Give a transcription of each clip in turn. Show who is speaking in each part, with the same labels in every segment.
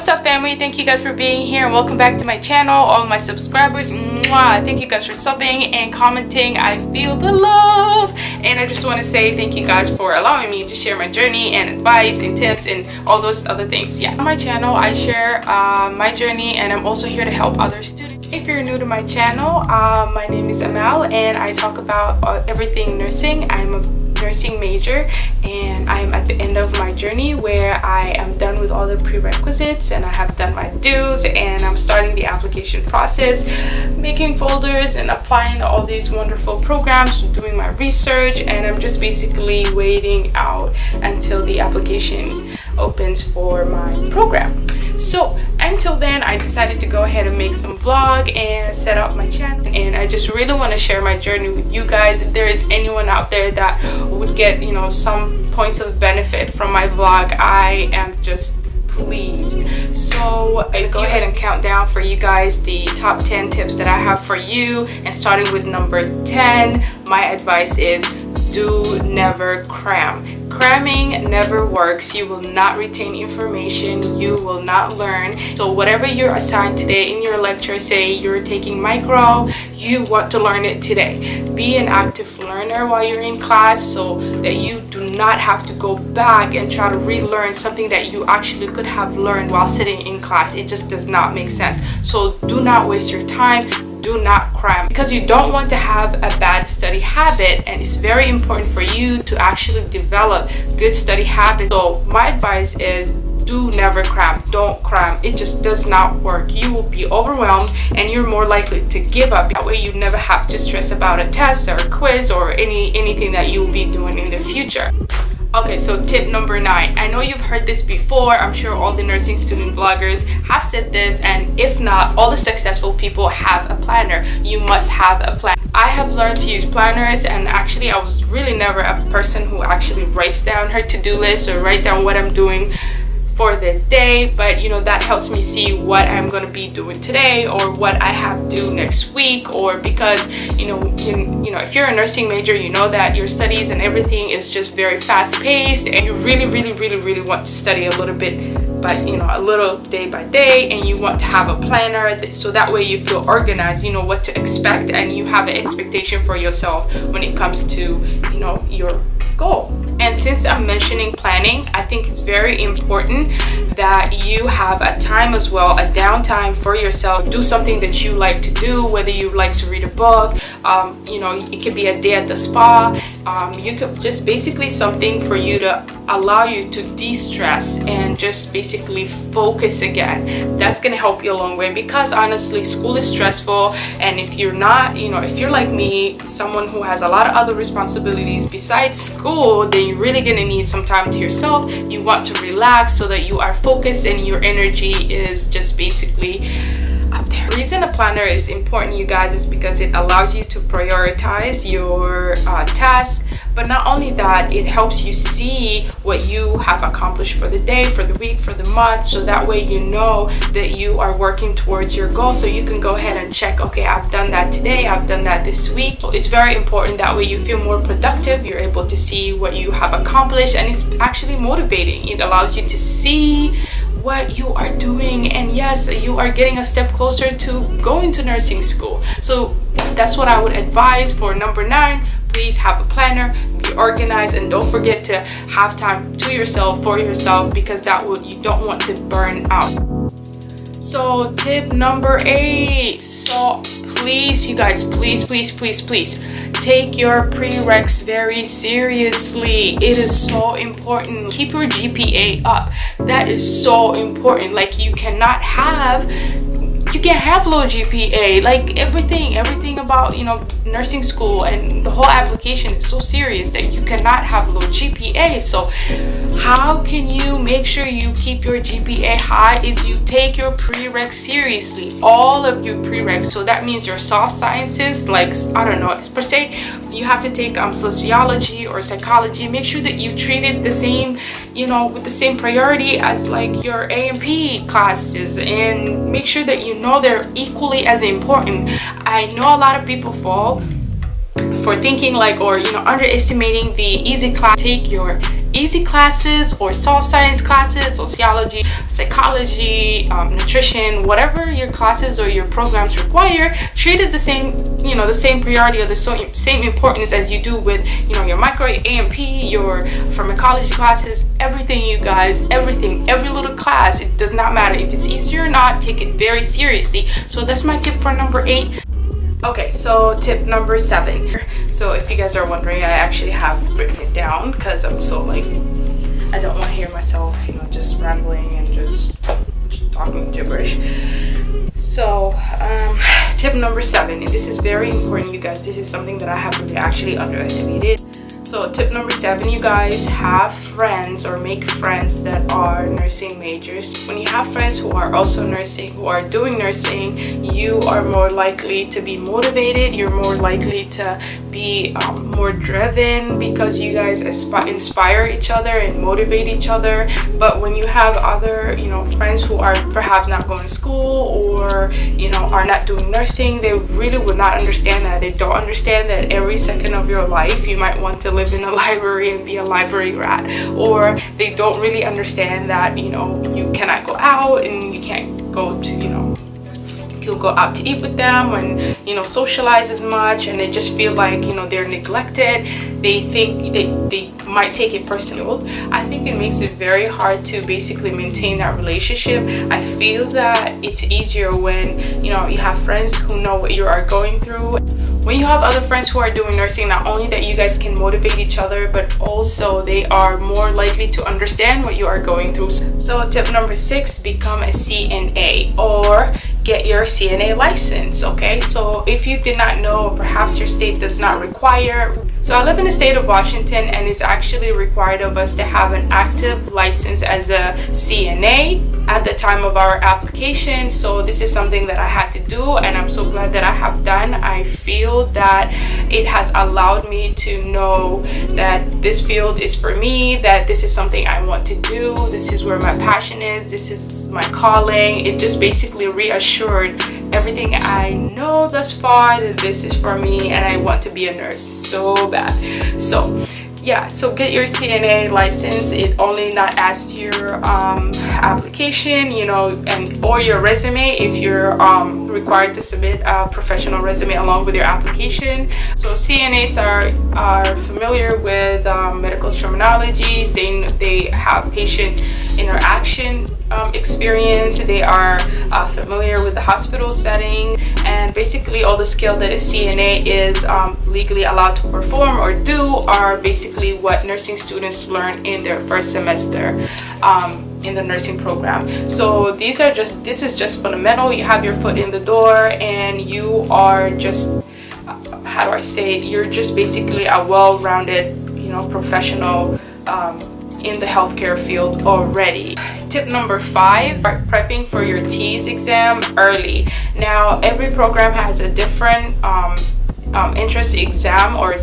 Speaker 1: What's up, family? Thank you guys for being here and welcome back to my channel. All my subscribers, mwah, thank you guys for subbing and commenting. I feel the love, and I just want to say thank you guys for allowing me to share my journey and advice and tips and all those other things. Yeah, on my channel I share my journey, and I'm also here to help other students. If you're new to my channel, my name is Amal and I talk about everything nursing. I'm a nursing major and I'm at the end of my journey where I am done with all the prerequisites and I have done my dues, and I'm starting the application process, making folders and applying to all these wonderful programs, doing my research, and I'm just basically waiting out until the application opens for my program. So until then, I decided to go ahead and make some vlog and set up my channel, and I just really want to share my journey with you guys. If there is anyone out there that would get, you know, some points of benefit from my vlog, I am just pleased. So I go ahead and count down for you guys the top 10 tips that I have for you, and starting with number 10, my advice is do never cram. Cramming never works. You will not retain information, you will not learn. So whatever you're assigned today in your lecture, say you're taking micro, you want to learn it today. Be an active learner while you're in class so that you do not have to go back and try to relearn something that you actually could have learned while sitting in class. It just does not make sense. So do not waste your time. Do not cram, because you don't want to have a bad study habit, and it's very important for you to actually develop good study habits. So my advice is do never cram. Don't cram. It just does not work. You will be overwhelmed and you're more likely to give up. That way you never have to stress about a test or a quiz or anything that you'll be doing in the future. Okay, so tip number 9. I know you've heard this before. I'm sure all the nursing student vloggers have said this, and if not, all the successful people have a planner. You must have a plan. I have learned to use planners, and actually I was really never a person who actually writes down her to-do list or write down what I'm doing for the day, but you know, that helps me see what I'm going to be doing today or what I have due next week. Or because you know if you're a nursing major, you know that your studies and everything is just very fast paced, and you really want to study a little bit, but you know, a little day by day, and you want to have a planner so that way you feel organized, you know what to expect, and you have an expectation for yourself when it comes to, you know, your goal. And since I'm mentioning planning, I think it's very important that you have a time as well, a downtime for yourself. Do something that you like to do, whether you like to read a book, you know, it could be a day at the spa. You could just basically something for you to allow you to de-stress and just basically focus again. That's gonna help you a long way, because honestly, school is stressful, and if you're not, you know, if you're like me, someone who has a lot of other responsibilities besides school, then you're really gonna need some time to yourself. You want to relax so that you are focused and your energy is just basically up there. The reason a planner is important, you guys, is because it allows you to prioritize your tasks, but not only that, it helps you see what you have accomplished for the day, for the week, for the month, so that way you know that you are working towards your goal, so you can go ahead and check, okay, I've done that today, I've done that this week. So it's very important, that way you feel more productive, you're able to see what you have accomplished, and it's actually motivating. It allows you to see what you are doing, and yes, you are getting a step closer to going to nursing school. So that's what I would advise for number 9. Please have a planner, be organized, and don't forget to have time to yourself, for yourself, because that will, you don't want to burn out. So tip number 8. So please, you guys, please take your prereqs very seriously. It is so important. Keep your GPA up. That is so important. Like, you can't have low GPA. Like, everything about, you know, nursing school and the whole application is so serious that you cannot have low GPA. So how can you make sure you keep your GPA high? Is you take your prereqs seriously, all of your prereqs. So that means your soft sciences, like, I don't know, per se, you have to take sociology or psychology. Make sure that you treat it the same, you know, with the same priority as like your A&P classes, and make sure that you know they're equally as important. I know a lot of people fall for thinking like, or underestimating the easy class. Take your easy classes or soft science classes, sociology, psychology, nutrition, whatever your classes or your programs require. Treat it the same, the same priority or the same importance as you do with your micro A&P, your pharmacology classes, everything, you guys, everything, every little class. It does not matter if it's easy or not. Take it very seriously. So that's my tip for number 8. Okay, so tip number 7. So if you guys are wondering, I actually have written it down because I'm so like, I don't want to hear myself, just rambling and just talking gibberish. So tip number 7, and this is very important, you guys. This is something that I have really actually underestimated. So tip number 7, you guys, have friends or make friends that are nursing majors. When you have friends who are also nursing, who are doing nursing, you are more likely to be motivated. You're more likely to be more driven because you guys inspire each other and motivate each other. But when you have other friends who are perhaps not going to school or are not doing nursing, they really would not understand that. They don't understand that every second of your life you might want to live in a library and be a library rat, or they don't really understand that you cannot go out and you can't go to you'll go out to eat with them and socialize as much, and they just feel like they're neglected. They think they might take it personally. I think it makes it very hard to basically maintain that relationship. I feel that it's easier when you have friends who know what you are going through. When you have other friends who are doing nursing, not only that you guys can motivate each other, but also they are more likely to understand what you are going through. So tip number 6, become a CNA or get your CNA license. Okay, so if you did not know, perhaps your state does not require. So I live in the state of Washington, and it's actually required of us to have an active license as a CNA at the time of our application. So this is something that I had to do, and I'm so glad that I have done. I feel that it has allowed me to know that this field is for me, that this is something I want to do, this is where my passion is, this is my calling. It just basically reassured everything I know thus far that this is for me and I want to be a nurse so bad. So yeah, so get your CNA license. It only not adds to your application, or your resume if you're required to submit a professional resume along with your application. So CNAs are familiar with medical terminology, saying they have patient interaction experience. They are familiar with the hospital setting, and basically all the skill that a CNA is legally allowed to perform or do are basically what nursing students learn in their first semester in the nursing program. So this is just fundamental. You have your foot in the door, and you are just how do I say it? You're just basically a well-rounded professional in the healthcare field already. Tip number 5, start prepping for your TEAS exam early. Now every program has a different entrance exam or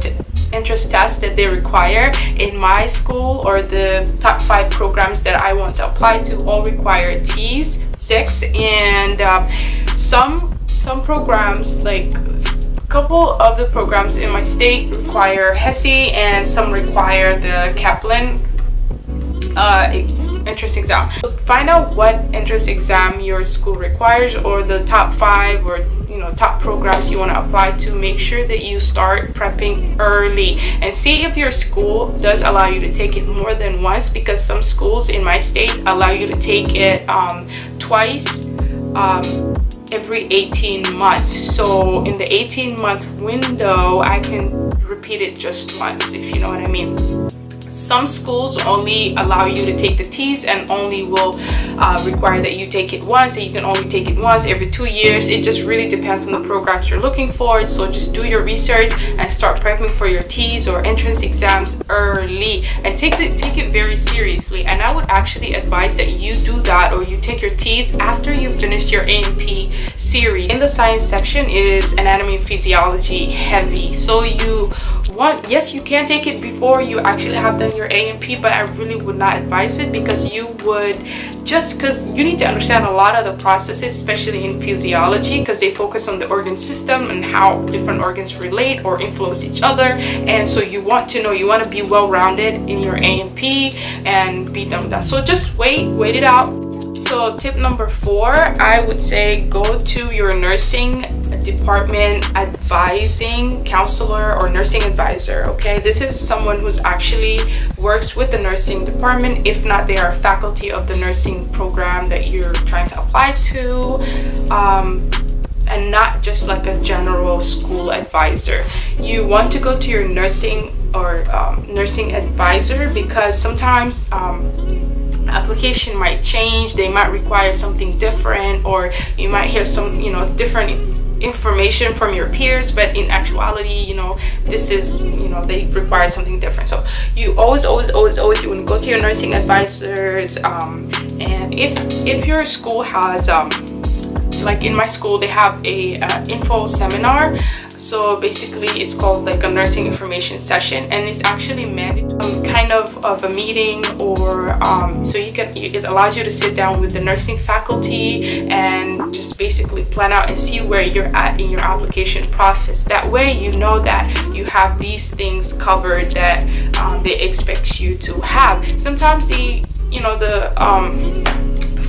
Speaker 1: entrance test that they require. In my school, or the top 5 programs that I want to apply to, all require TEAS 6, and some programs, like a couple of the programs in my state, require HESI, and some require the Kaplan entrance exam. So find out what entrance exam your school requires, or the top 5 or top programs you want to apply to. Make sure that you start prepping early and see if your school does allow you to take it more than once, because some schools in my state allow you to take it twice every 18 months. So in the 18-month window, I can repeat it just once, if you know what I mean. Some schools only allow you to take the TEAS and only will require that you take it once, and you can only take it once every 2 years. It just really depends on the programs you're looking for. So just do your research and start prepping for your TEAS or entrance exams early, and take it very seriously. And I would actually advise that you do that, or you take your TEAS after you finish your A&P series. In the science section, it is anatomy and physiology heavy, so you Yes, you can take it before you actually have done your A&P, but I really would not advise it, because because you need to understand a lot of the processes, especially in physiology, because they focus on the organ system and how different organs relate or influence each other. And so you want to be well-rounded in your A&P and be done with that. So just wait it out. So tip number 4, I would say go to your nursing department advising counselor or nursing advisor. Okay, this is someone who's actually works with the nursing department. If not, they are faculty of the nursing program that you're trying to apply to, and not just like a general school advisor. You want to go to your nursing or nursing advisor, because sometimes application might change, they might require something different, or you might hear some different information from your peers, but in actuality this is they require something different. So you always you want to go to your nursing advisors, and if your school has like in my school they have a info seminar. So basically it's called like a nursing information session, and it's actually mandatory, kind of a meeting, or so it allows you to sit down with the nursing faculty and just basically plan out and see where you're at in your application process. That way you know that you have these things covered that they expect you to have. Sometimes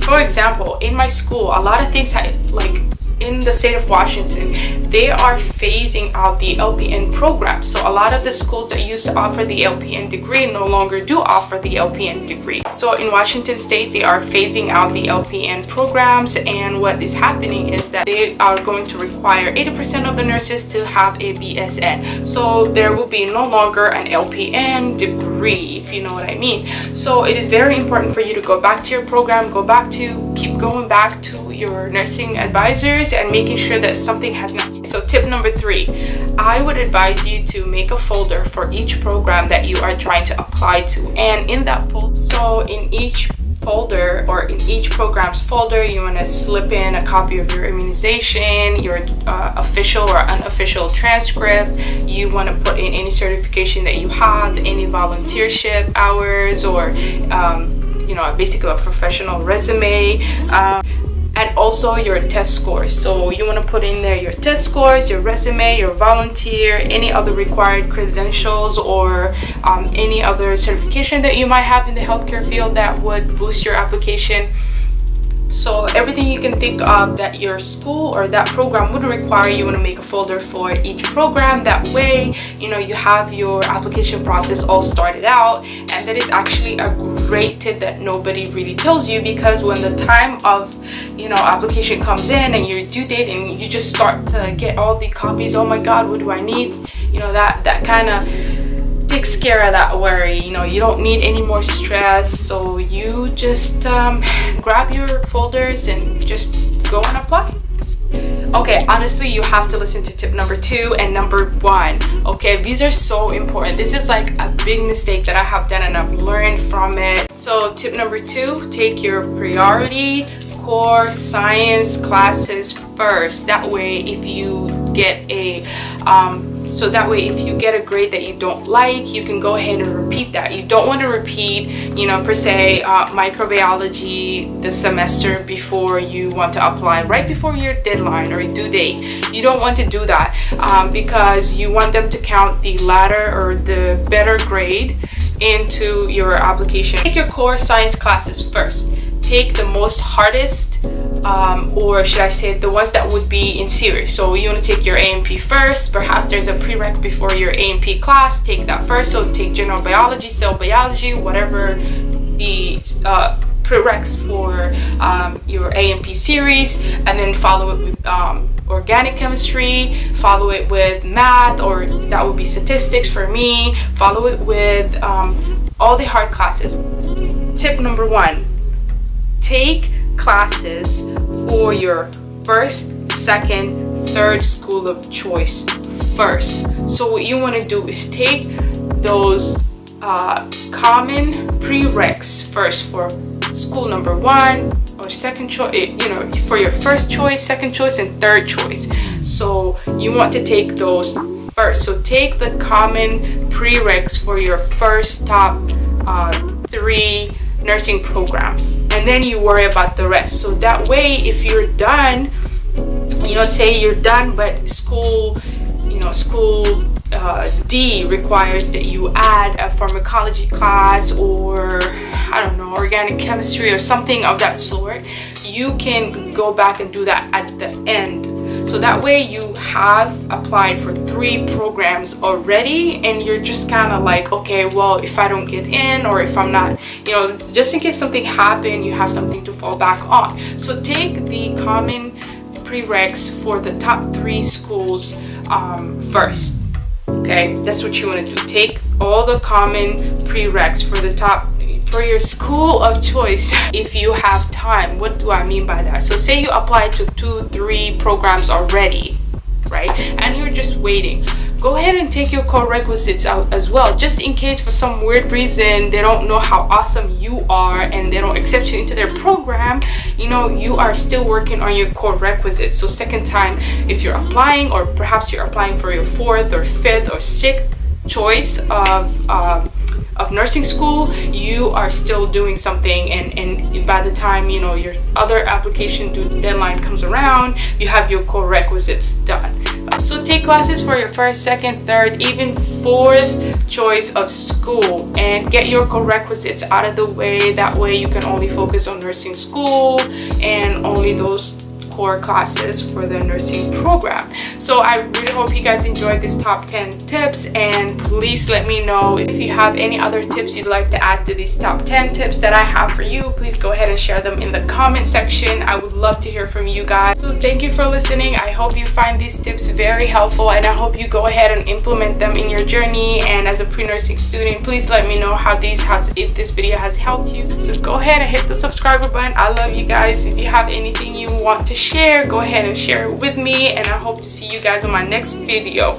Speaker 1: for example, in my school, a lot of things like in the state of Washington, they are phasing out the LPN program. So a lot of the schools that used to offer the LPN degree no longer do offer the LPN degree. So in Washington state, they are phasing out the LPN programs, and what is happening is that they are going to require 80% of the nurses to have a BSN. So there will be no longer an LPN degree, if you know what I mean. So it is very important for you to go back to your program, keep going back to your nursing advisors and making sure that something has not changed. So tip number 3, I would advise you to make a folder for each program that you are trying to apply to, and in that folder, so in each folder or in each program's folder, you want to slip in a copy of your immunization, your official or unofficial transcript. You want to put in any certification that you have, any volunteership hours, or basically a professional resume, and also your test scores. So you want to put in there your test scores, your resume, your volunteer, any other required credentials, or any other certification that you might have in the healthcare field that would boost your application. So everything you can think of that your school or that program would require, you want to make a folder for each program. That way, you have your application process all started out. And that is actually a great tip that nobody really tells you, because when the time of application comes in and your due date, and you just start to get all the copies, oh my god, what do I need? That kind of takes care of that worry. You don't need any more stress, so you just grab your folders and just go and apply. Okay, honestly, you have to listen to tip number 2 and number 1. Okay, these are so important. This is like a big mistake that I have done, and I've learned from it. So tip number 2, take your priority core science classes first. That way if you get a grade that you don't like, you can go ahead and repeat that. You don't want to repeat, per se, microbiology the semester before you want to apply, right before your deadline or due date. You don't want to do that, because you want them to count the latter or the better grade into your application. Take your core science classes first. Take the most hardest, or should I say the ones that would be in series. So you want to take your A&P first. Perhaps there's a prereq before your A&P class. Take that first. So take general biology, cell biology, whatever the prereqs for your A&P series, and then follow it with organic chemistry, follow it with math, or that would be statistics for me. Follow it with all the hard classes. Tip number 1, take classes for your first, second, third school of choice first. So what you want to do is take those common prereqs first for school number 1 or second choice, for your first choice, second choice, and third choice. So you want to take those first. So take the common prereqs for your first top 3 nursing programs, and then you worry about the rest. So that way, if you're done, say you're done, but school D requires that you add a pharmacology class, or I don't know, organic chemistry or something of that sort, you can go back and do that at the end. So that way you have applied for 3 programs already, and you're just kind of like, okay, well, if I don't get in, or if I'm not, just in case something happened, you have something to fall back on. So take the common prereqs for the top 3 schools first. Okay, that's what you want to do. Take all the common prereqs for your school of choice if you have time. What do I mean by that? So say you applied to 2-3 programs already, right, and you're just waiting. Go ahead and take your core requisites out as well, just in case for some weird reason they don't know how awesome you are and they don't accept you into their program. You are still working on your core requisites. So second time, if you're applying, or perhaps you're applying for your 4th or 5th or 6th choice of nursing school, you are still doing something, and by the time your other application deadline comes around, you have your core requisites done. So take classes for your 1st, 2nd, 3rd, even 4th choice of school, and get your core requisites out of the way. That way you can only focus on nursing school and only those core classes for the nursing program. So I really hope you guys enjoyed this top 10 tips, and please let me know if you have any other tips you'd like to add to these top 10 tips that I have for you. Please go ahead and share them in the comment section. I would love to hear from you guys. So thank you for listening. I hope you find these tips very helpful, and I hope you go ahead and implement them in your journey. And as a pre-nursing student, please let me know if this video has helped you. So go ahead and hit the subscribe button. I love you guys. If you have anything you want to share, go ahead and share it with me, and I hope to see you guys on my next video.